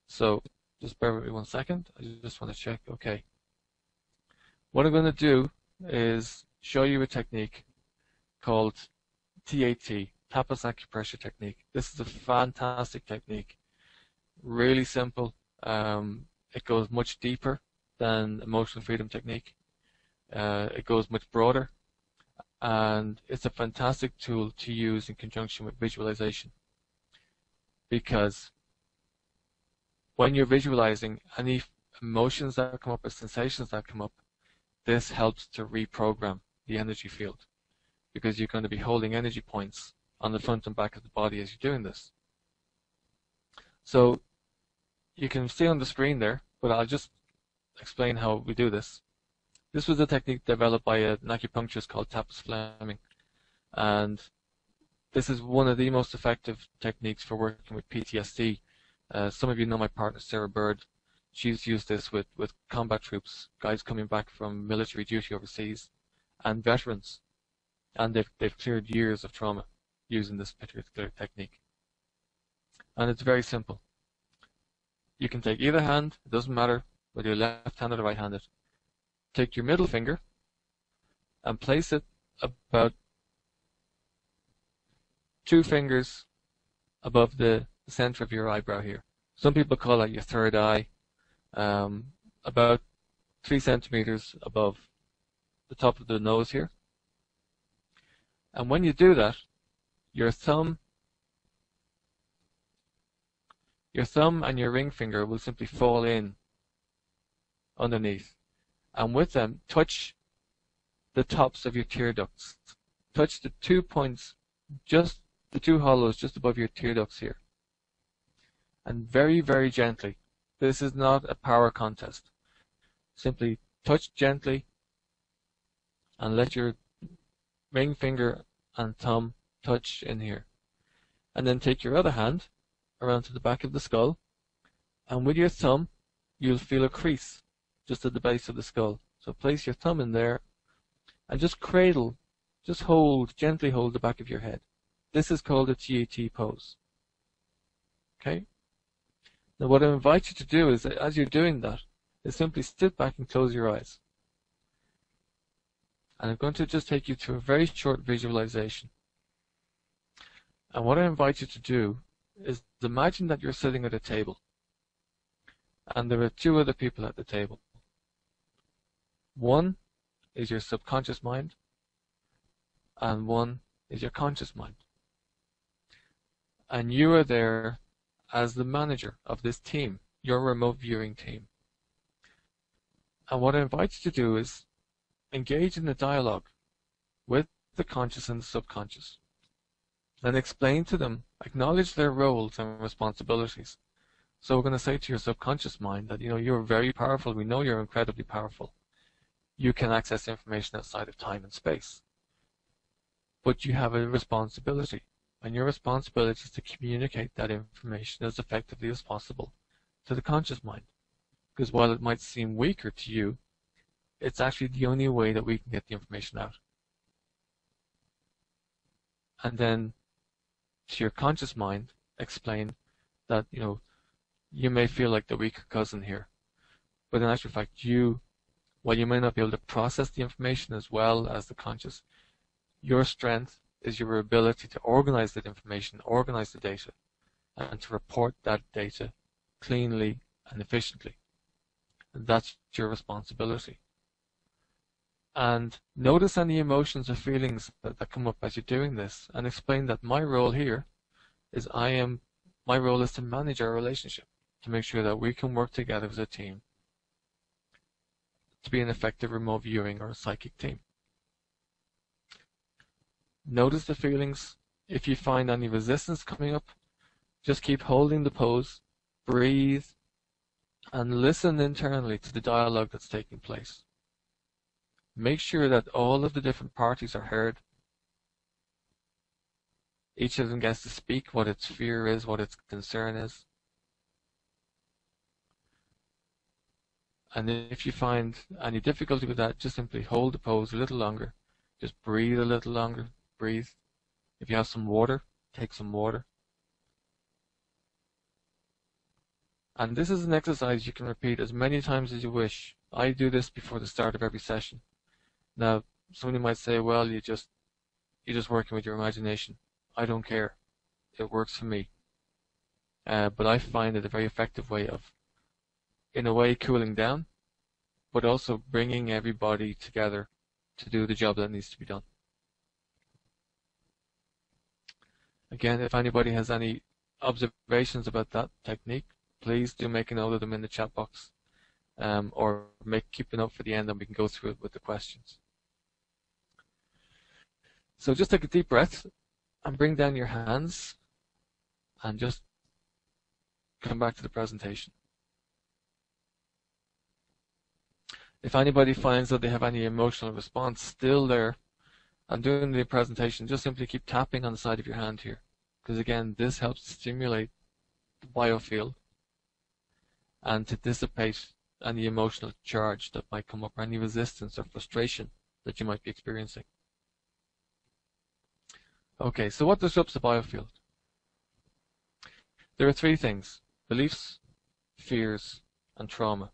So just bear with me 1 second. I just want to check. Okay. What I'm going to do is show you a technique called TAT, Tapas Acupressure Technique. This is a fantastic technique. Really simple. It goes much deeper than emotional freedom technique. It goes much broader, and it's a fantastic tool to use in conjunction with visualization, because when you're visualizing any emotions that come up or sensations that come up, this helps to reprogram the energy field, because you're going to be holding energy points on the front and back of the body as you're doing this. So you can see on the screen there, but I'll just explain how we do this. This was a technique developed by an acupuncturist called Tapas Fleming, and this is one of the most effective techniques for working with PTSD. Some of you know my partner Sarah Bird. She's used this with combat troops, guys coming back from military duty overseas, and veterans, and they've cleared years of trauma using this particular technique. And it's very simple. You can take either hand, it doesn't matter whether you're left-handed or right-handed. Take your middle finger and place it about 2 fingers above the center of your eyebrow here. Some people call that your third eye, about 3 centimeters above the top of the nose here. And when you do that, your thumb and your ring finger will simply fall in underneath, and with them touch the tops of your tear ducts. Touch the 2 points, just the 2 hollows just above your tear ducts here. And very, very gently. This is not a power contest. Simply touch gently and let your ring finger and thumb touch in here. And then take your other hand around to the back of the skull, and with your thumb you'll feel a crease just at the base of the skull. So place your thumb in there and just cradle, just hold, gently hold the back of your head. This is called a TAT pose. Okay? Now what I invite you to do is, as you're doing that, is simply sit back and close your eyes. And I'm going to just take you through a very short visualization. And what I invite you to do is imagine that you're sitting at a table, and there are 2 other people at the table. One is your subconscious mind, and one is your conscious mind. And you are there as the manager of this team, your remote viewing team. And what I invite you to do is engage in a dialogue with the conscious and the subconscious, and explain to them, acknowledge their roles and responsibilities. So we're going to say to your subconscious mind that, you're very powerful. We know you're incredibly powerful. You can access information outside of time and space. But you have a responsibility, and your responsibility is to communicate that information as effectively as possible to the conscious mind. Because while it might seem weaker to you, it's actually the only way that we can get the information out. And then to your conscious mind, explain that, you may feel like the weaker cousin here, but in actual fact, while you may not be able to process the information as well as the conscious, your strength is your ability to organize that information, organize the data, and to report that data cleanly and efficiently. And that's your responsibility. And notice any emotions or feelings that come up as you're doing this, and explain that my role here is my role is to manage our relationship, to make sure that we can work together as a team to be an effective remote viewing or a psychic team. Notice the feelings. If you find any resistance coming up, just keep holding the pose, breathe, and listen internally to the dialogue that's taking place. Make sure that all of the different parties are heard. Each of them gets to speak what its fear is, what its concern is. And if you find any difficulty with that, just simply hold the pose a little longer. Just breathe a little longer. Breathe. If you have some water, take some water. And this is an exercise you can repeat as many times as you wish. I do this before the start of every session. Now, somebody might say, well, you're just working with your imagination. I don't care. It works for me. But I find it a very effective way of, in a way, cooling down, but also bringing everybody together to do the job that needs to be done. Again, if anybody has any observations about that technique, please do make a note of them in the chat box, or keep a note for the end and we can go through it with the questions. So just take a deep breath and bring down your hands and just come back to the presentation. If anybody finds that they have any emotional response still there and during the presentation, just simply keep tapping on the side of your hand here, because again, this helps to stimulate the biofield and to dissipate any emotional charge that might come up, or any resistance or frustration that you might be experiencing. Okay, so what disrupts the biofield? There are three things: beliefs, fears, and trauma.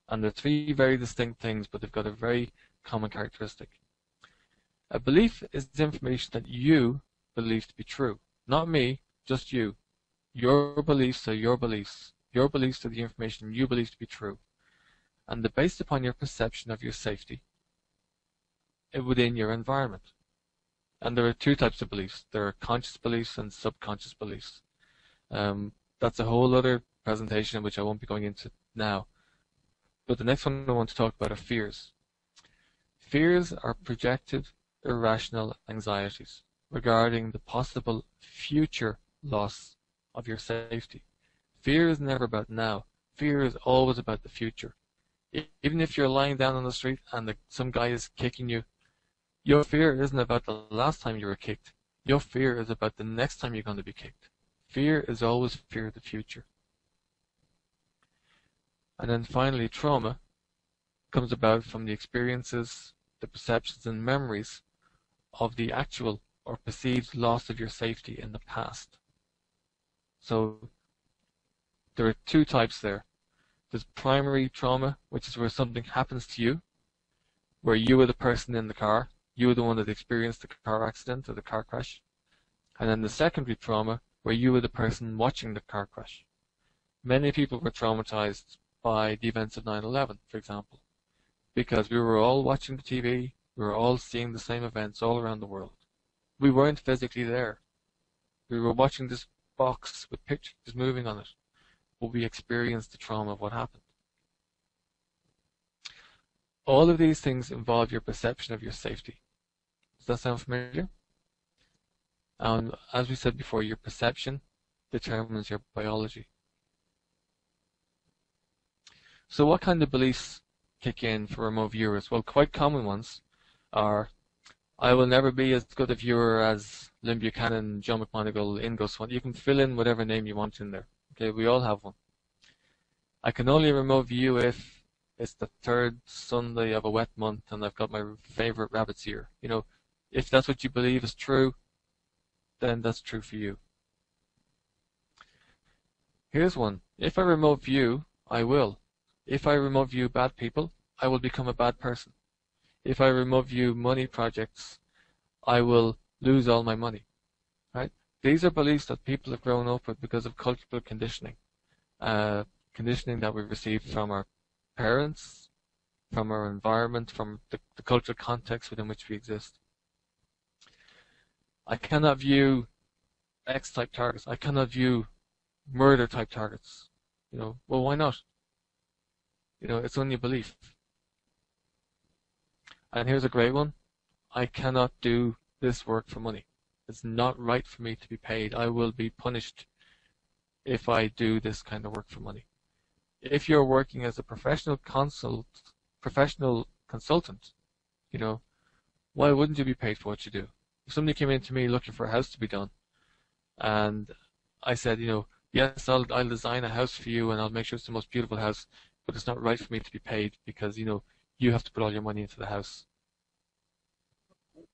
And they're three very distinct things, but they've got a very common characteristic. A belief is the information that you believe to be true. Not me, just you. Your beliefs are your beliefs. Your beliefs are the information you believe to be true. And they're based upon your perception of your safety within your environment. And there are two types of beliefs. There are conscious beliefs and subconscious beliefs. That's a whole other presentation which I won't be going into now. But the next one I want to talk about are fears. Fears are projected, irrational anxieties regarding the possible future loss of your safety. Fear is never about now. Fear is always about the future. Even if you're lying down on the street and some guy is kicking you, your fear isn't about the last time you were kicked. Your fear is about the next time you're going to be kicked. Fear is always fear of the future. And then finally, trauma comes about from the experiences, the perceptions and memories of the actual or perceived loss of your safety in the past. So there are two types there. There's primary trauma, which is where something happens to you, where you were the person in the car, you were the one that experienced the car accident or the car crash. And then the secondary trauma, where you were the person watching the car crash. Many people were traumatized by the events of 9/11, for example, because we were all watching the TV, we were all seeing the same events all around the world. We weren't physically there. We were watching this box with pictures moving on it, but we experienced the trauma of what happened. All of these things involve your perception of your safety. Does that sound familiar? And as we said before, your perception determines your biology. So what kind of beliefs kick in for remote viewers? Well, quite common ones are, I will never be as good a viewer as Lynn Buchanan, Joe McMoneagle, Ingo Swan. You can fill in whatever name you want in there. Okay, we all have one. I can only remote view if it's the third Sunday of a wet month and I've got my favorite rabbit's ear. You know, if that's what you believe is true, then that's true for you. Here's one. If I remote view, I will. If I remote view bad people, I will become a bad person. If I remote view money projects, I will lose all my money. Right? These are beliefs that people have grown up with because of cultural conditioning. Conditioning that we've received from our parents, from our environment, from the cultural context within which we exist. I cannot view X-type targets. I cannot view murder-type targets. You know, well, why not? You know, it's only a belief. And here's a great one. I cannot do this work for money. It's not right for me to be paid. I will be punished if I do this kind of work for money. If you're working as a professional consultant, you know, why wouldn't you be paid for what you do? If somebody came in to me looking for a house to be done, and I said, you know, yes, I'll design a house for you and I'll make sure it's the most beautiful house, but it's not right for me to be paid because, you know, you have to put all your money into the house.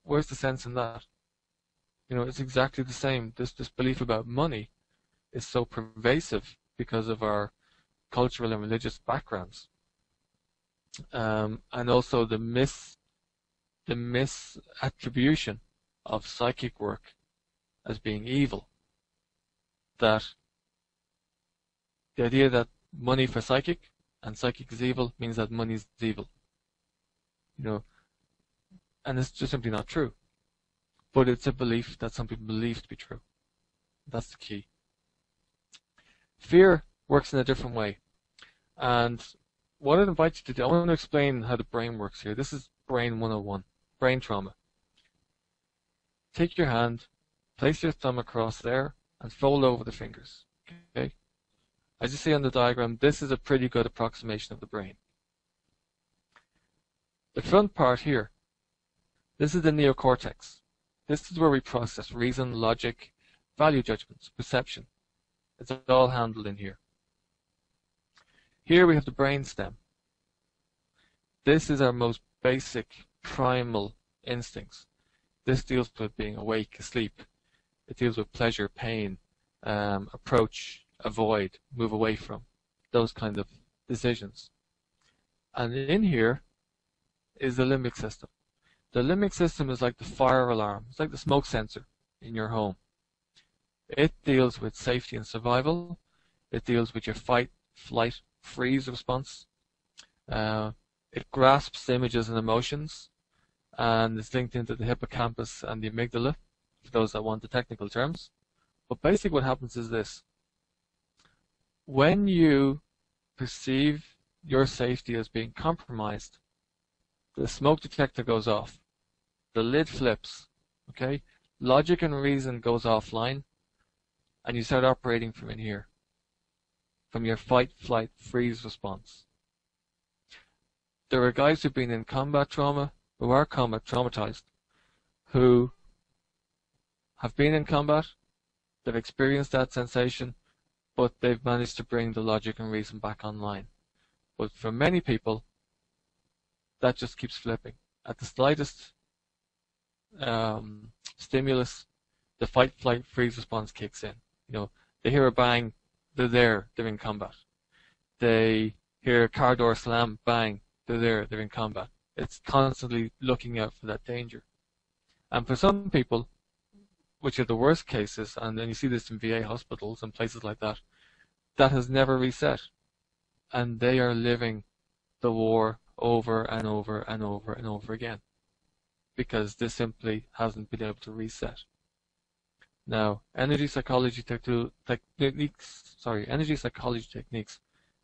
Where's the sense in that? You know, it's exactly the same. This belief about money is so pervasive because of our cultural and religious backgrounds, and also the misattribution of psychic work as being evil. That the idea that money for psychic and psychic is evil means that money is evil. And it's just simply not true. But it's a belief that some people believe to be true. That's the key. Fear works in a different way. And what I'd invite you to do, I want to explain how the brain works here. This is Brain 101, brain trauma. Take your hand, place your thumb across there, and fold over the fingers. Okay? As you see on the diagram, this is a pretty good approximation of the brain. The front part here, this is the neocortex. This is where we process reason, logic, value judgments, perception. It's all handled in here. Here we have the brain stem. This is our most basic, primal instincts. This deals with being awake, asleep. It deals with pleasure, pain, approach, avoid, move away from, those kind of decisions. And in here is the limbic system. The limbic system is like the fire alarm. It's like the smoke sensor in your home. It deals with safety and survival. It deals with your fight, flight, freeze response. It grasps images and emotions, and it's linked into the hippocampus and the amygdala, for those that want the technical terms. But basically what happens is this. When you perceive your safety as being compromised, the smoke detector goes off. The lid flips. Okay? Logic and reason goes offline, and you start operating from in here, from your fight, flight, freeze response. There are guys who've been in combat trauma, who are combat traumatized, who have been in combat, they've experienced that sensation, but they've managed to bring the logic and reason back online. But for many people, that just keeps flipping. At the slightest stimulus, the fight, flight, freeze response kicks in. They hear a bang, they're in combat. They hear a car door slam, bang, they're in combat. It's constantly looking out for that danger. And for some people, which are the worst cases, and then you see this in VA hospitals and places like that, that has never reset. And they are living the war over and over and over and over again, because this simply hasn't been able to reset. Now, energy psychology techniques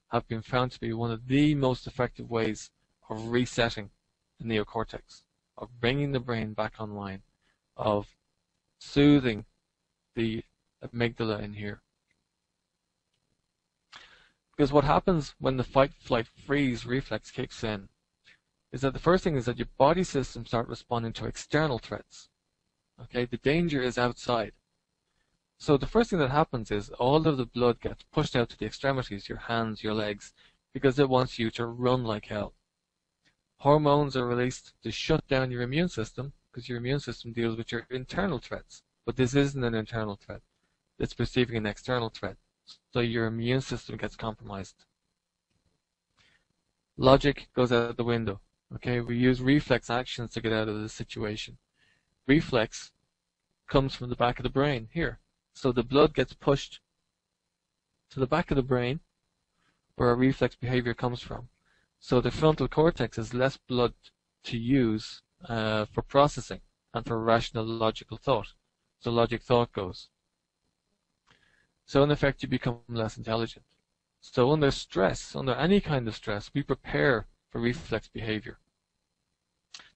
have been found to be one of the most effective ways of resetting the neocortex, of bringing the brain back online, of soothing the amygdala in here. Because what happens when the fight, flight, freeze reflex kicks in is that the first thing is that your body systems start responding to external threats. Okay, the danger is outside. So the first thing that happens is all of the blood gets pushed out to the extremities, your hands, your legs, because it wants you to run like hell. Hormones are released to shut down your immune system, because your immune system deals with your internal threats. But this isn't an internal threat. It's perceiving an external threat. So your immune system gets compromised. Logic goes out the window. Okay, we use reflex actions to get out of this situation. Reflex comes from the back of the brain here. So the blood gets pushed to the back of the brain where our reflex behavior comes from. So the frontal cortex has less blood to use for processing and for rational logical thought. So logic thought goes. So in effect you become less intelligent. So under stress, under any kind of stress, we prepare for reflex behavior.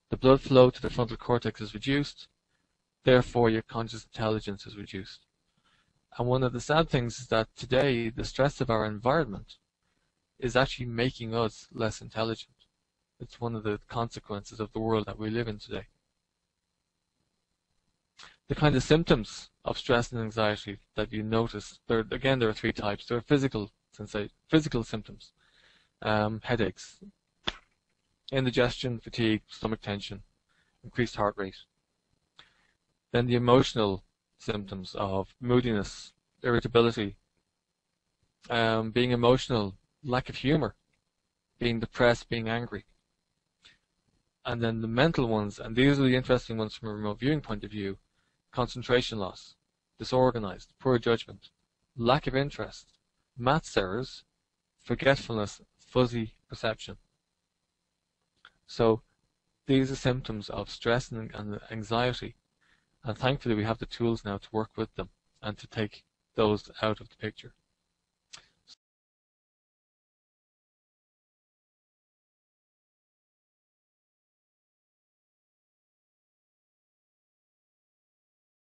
The blood flow to the frontal cortex is reduced, therefore your conscious intelligence is reduced. And one of the sad things is that today the stress of our environment is actually making us less intelligent. It's one of the consequences of the world that we live in today. The kind of symptoms of stress and anxiety that you notice, there are three types. There are physical symptoms, headaches, indigestion, fatigue, stomach tension, increased heart rate. Then the emotional symptoms of moodiness, irritability, being emotional lack of humor, being depressed, being angry. And then the mental ones, and these are the interesting ones from a remote viewing point of view: concentration loss, disorganized, poor judgment, lack of interest, maths errors, forgetfulness, fuzzy perception. So these are symptoms of stress and anxiety, and thankfully we have the tools now to work with them and to take those out of the picture.